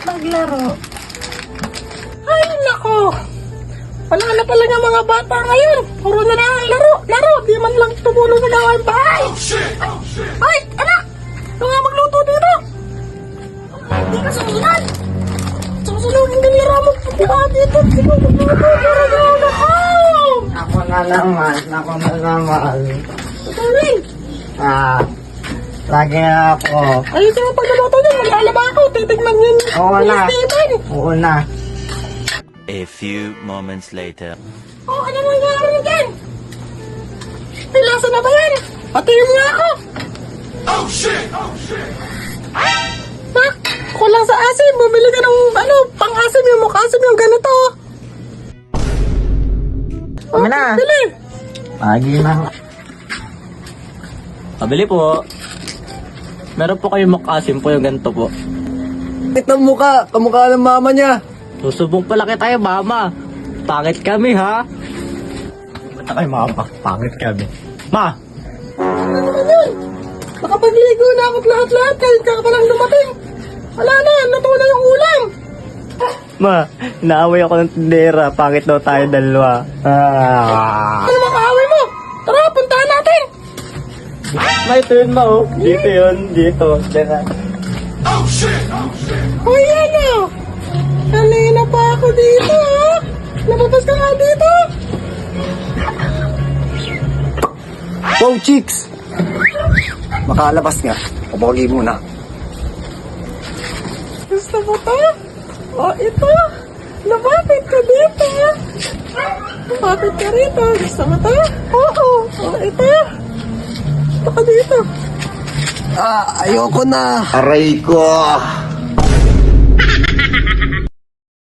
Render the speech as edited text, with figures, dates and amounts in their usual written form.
maglaro. Ay, nako. Wala na talaga mga bata ngayon. Puro na lang laro. Laro. Di man lang tumulong sa gawain bahay. Ay, anak. Ito nga magluto dito. Hindi ka sumunod. Susunugin ka nila mo. Buka dito. Sige, magluto. Ako na naman. Ito rin. Lagi na ako. Ayusin mo pagluto niya. Maglalaba ako. Titignan yun. Oo na. Steven. Oo na. A few moments later. Oh, ano nangyari dyan? May lasa na ba yan? Patingin mo nga ako. Oh, shit! Ha? Kulang sa asim. Bumili ka ng, pang-asim yung mukha-asim yung ganito. Tama na. Bili. Lagi na. Pabili po. Meron po kayong makasim po yung ganito po. Ito mukha. Kamukha ng mama niya. Susubong pala tayo, mama. Pangit kami, ha? Ba't kayo mama? Pangit kami. Ma! Ano naman yun? Nakapagligo na ako lahat-lahat. Kahit ka palang dumating. Wala na. Luto na yung ulam. Ma, naaway ako ng tindera. Pangit daw tayo dalawa. Ano makaaway mo? Tara, puntahan natin. Ma, ito yun, ma, oh. Dito yun, dito. Diyan. Hoy, ano? Kanina pa ako dito, ha? Lumabas ka nga dito. Wow, chicks! Makalabas nga. Kabawali muna. Gusto mo to? O, ito. Lumapit ka dito. Lumapit ka rito. Gusto mo to? Oo. O, ito. Ito ka dito. Ayoko na. Aray ko.